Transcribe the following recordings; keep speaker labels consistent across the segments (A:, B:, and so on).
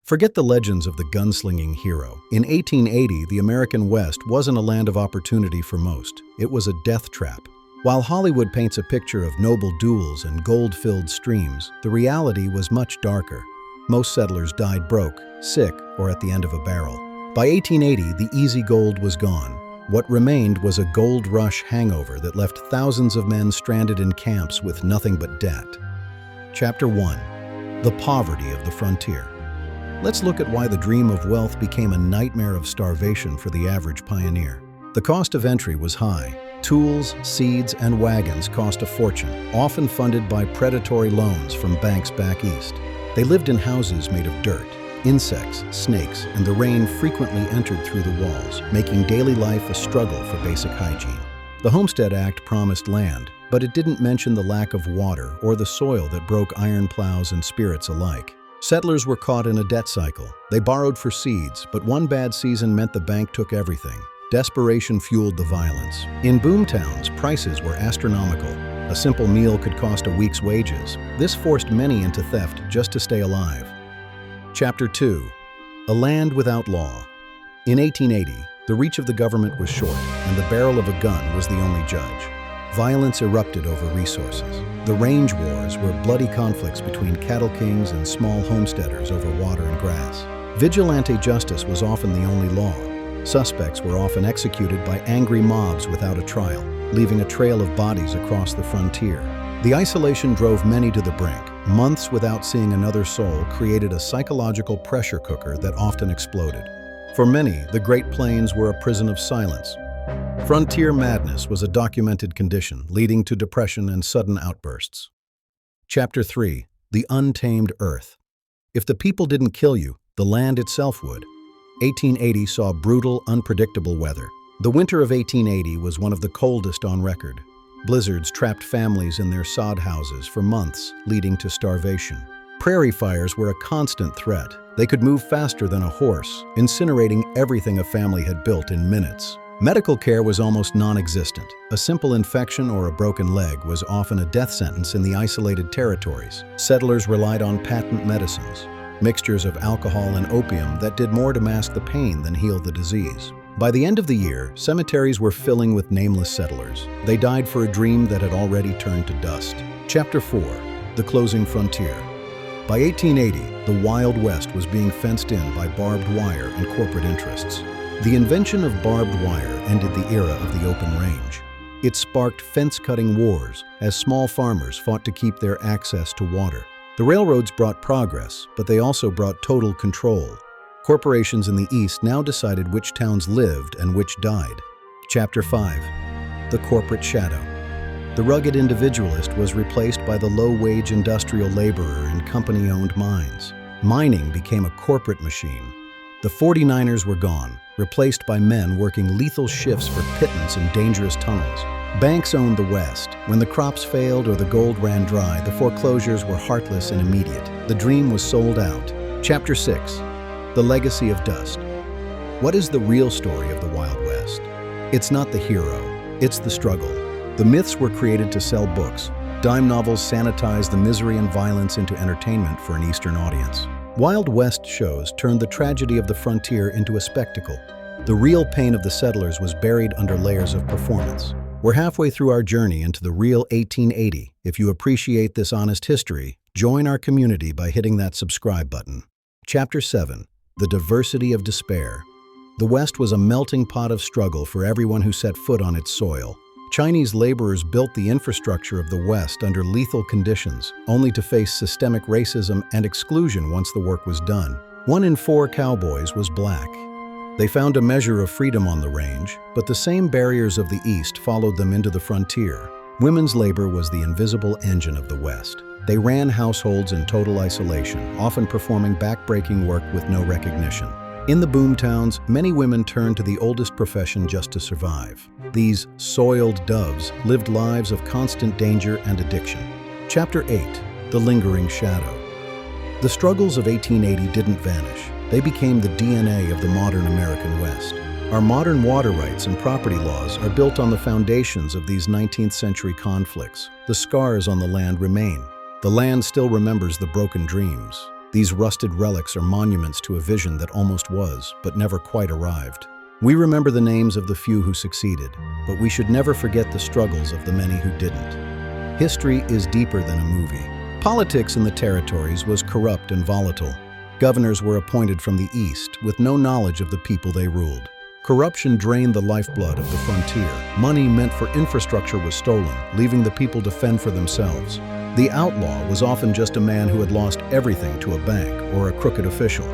A: Forget the legends of the gunslinging hero. In 1880, the American West wasn't a land of opportunity for most. It was a death trap. While Hollywood paints a picture of noble duels and gold-filled streams, the reality was much darker. Most settlers died broke, sick, or at the end of a barrel. By 1880, the easy gold was gone. What remained was a gold rush hangover that left thousands of men stranded in camps with nothing but debt. Chapter 1. The Poverty of the Frontier. Let's look at why the dream of wealth became a nightmare of starvation for the average pioneer. The cost of entry was high. Tools, seeds, and wagons cost a fortune, often funded by predatory loans from banks back east. They lived in houses made of dirt, insects, snakes, and the rain frequently entered through the walls, making daily life a struggle for basic hygiene. The Homestead Act promised land, but it didn't mention the lack of water or the soil that broke iron plows and spirits alike. Settlers were caught in a debt cycle. They borrowed for seeds, but one bad season meant the bank took everything. Desperation fueled the violence. In boomtowns, prices were astronomical. A simple meal could cost a week's wages. This forced many into theft just to stay alive. Chapter 2. A Land Without Law. In 1880, the reach of the government was short, and the barrel of a gun was the only judge. Violence erupted over resources. The range wars were bloody conflicts between cattle kings and small homesteaders over water and grass. Vigilante justice was often the only law. Suspects were often executed by angry mobs without a trial, leaving a trail of bodies across the frontier. The isolation drove many to the brink. Months without seeing another soul created a psychological pressure cooker that often exploded. For many, the Great Plains were a prison of silence. Frontier madness was a documented condition, leading to depression and sudden outbursts. Chapter 3. The Untamed Earth. If the people didn't kill you, the land itself would. 1880 saw brutal, unpredictable weather. The winter of 1880 was one of the coldest on record. Blizzards trapped families in their sod houses for months, leading to starvation. Prairie fires were a constant threat. They could move faster than a horse, incinerating everything a family had built in minutes. Medical care was almost non-existent. A simple infection or a broken leg was often a death sentence in the isolated territories. Settlers relied on patent medicines, mixtures of alcohol and opium that did more to mask the pain than heal the disease. By the end of the year, cemeteries were filling with nameless settlers. They died for a dream that had already turned to dust. Chapter 4. The Closing Frontier. By 1880, the Wild West was being fenced in by barbed wire and corporate interests. The invention of barbed wire ended the era of the open range. It sparked fence-cutting wars as small farmers fought to keep their access to water. The railroads brought progress, but they also brought total control. Corporations in the East now decided which towns lived and which died. Chapter 5. The Corporate Shadow. The rugged individualist was replaced by the low-wage industrial laborer in company-owned mines. Mining became a corporate machine. The 49ers were gone, replaced by men working lethal shifts for pittance in dangerous tunnels. Banks owned the West. When the crops failed or the gold ran dry, the foreclosures were heartless and immediate. The dream was sold out. Chapter 6. The Legacy of Dust. What is the real story of the Wild West? It's not the hero, it's the struggle. The myths were created to sell books. Dime novels sanitized the misery and violence into entertainment for an Eastern audience. Wild West shows turned the tragedy of the frontier into a spectacle. The real pain of the settlers was buried under layers of performance. We're halfway through our journey into the real 1880. If you appreciate this honest history, join our community by hitting that subscribe button. Chapter 7. The Diversity of Despair. The West was a melting pot of struggle for everyone who set foot on its soil. Chinese laborers built the infrastructure of the West under lethal conditions, only to face systemic racism and exclusion once the work was done. 1 in 4 cowboys was black. They found a measure of freedom on the range, but the same barriers of the East followed them into the frontier. Women's labor was the invisible engine of the West. They ran households in total isolation, often performing back-breaking work with no recognition. In the boomtowns, many women turned to the oldest profession just to survive. These soiled doves lived lives of constant danger and addiction. Chapter 8. The Lingering Shadow. The struggles of 1880 didn't vanish. They became the DNA of the modern American West. Our modern water rights and property laws are built on the foundations of these 19th century conflicts. The scars on the land remain. The land still remembers the broken dreams. These rusted relics are monuments to a vision that almost was, but never quite arrived. We remember the names of the few who succeeded, but we should never forget the struggles of the many who didn't. History is deeper than a movie. Politics in the territories was corrupt and volatile. Governors were appointed from the east with no knowledge of the people they ruled. Corruption drained the lifeblood of the frontier. Money meant for infrastructure was stolen, leaving the people to fend for themselves. The outlaw was often just a man who had lost everything to a bank or a crooked official.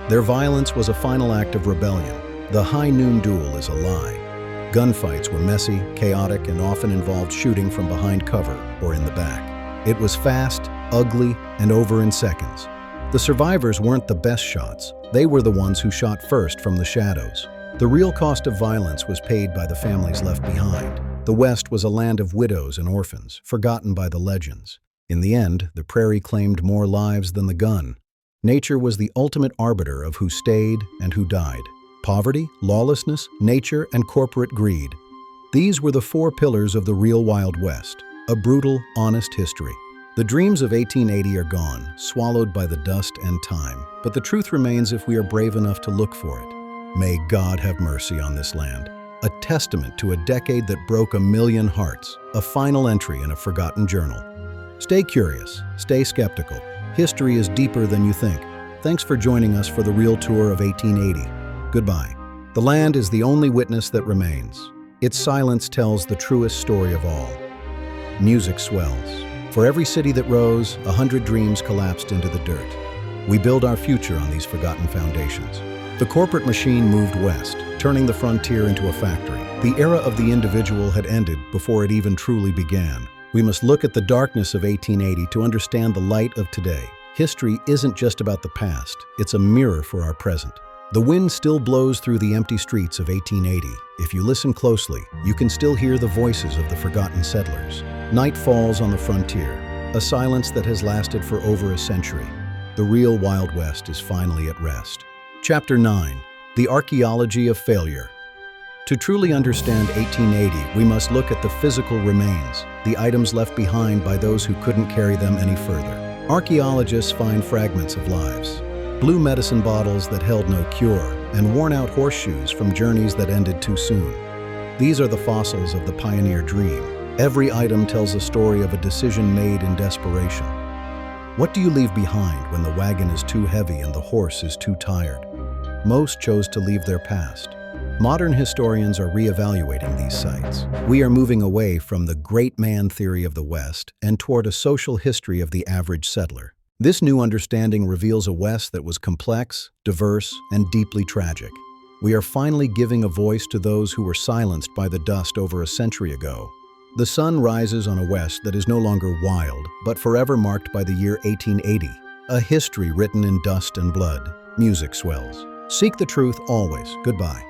A: Their violence was a final act of rebellion. The high noon duel is a lie. Gunfights were messy, chaotic, and often involved shooting from behind cover or in the back. It was fast, ugly, and over in seconds. The survivors weren't the best shots. They were the ones who shot first from the shadows. The real cost of violence was paid by the families left behind. The West was a land of widows and orphans, forgotten by the legends. In the end, the prairie claimed more lives than the gun. Nature was the ultimate arbiter of who stayed and who died. Poverty, lawlessness, nature, and corporate greed. These were the four pillars of the real Wild West, a brutal, honest history. The dreams of 1880 are gone, swallowed by the dust and time, but the truth remains if we are brave enough to look for it. May God have mercy on this land. A testament to a decade that broke 1,000,000 hearts, a final entry in a forgotten journal. Stay curious, stay skeptical. History is deeper than you think. Thanks for joining us for the real tour of 1880. Goodbye. The land is the only witness that remains. Its silence tells the truest story of all. Music swells. For every city that rose, 100 dreams collapsed into the dirt. We build our future on these forgotten foundations. The corporate machine moved west, turning the frontier into a factory. The era of the individual had ended before it even truly began. We must look at the darkness of 1880 to understand the light of today. History isn't just about the past, it's a mirror for our present. The wind still blows through the empty streets of 1880. If you listen closely, you can still hear the voices of the forgotten settlers. Night falls on the frontier, a silence that has lasted for over a century. The real Wild West is finally at rest. Chapter 9. The Archaeology of Failure. To truly understand 1880, we must look at the physical remains, the items left behind by those who couldn't carry them any further. Archaeologists find fragments of lives, blue medicine bottles that held no cure, and worn-out horseshoes from journeys that ended too soon. These are the fossils of the pioneer dream. Every item tells a story of a decision made in desperation. What do you leave behind when the wagon is too heavy and the horse is too tired? Most chose to leave their past. Modern historians are reevaluating these sites. We are moving away from the great man theory of the West and toward a social history of the average settler. This new understanding reveals a West that was complex, diverse, and deeply tragic. We are finally giving a voice to those who were silenced by the dust over a century ago. The sun rises on a West that is no longer wild, but forever marked by the year 1880, a history written in dust and blood. Music swells. Seek the truth always. Goodbye.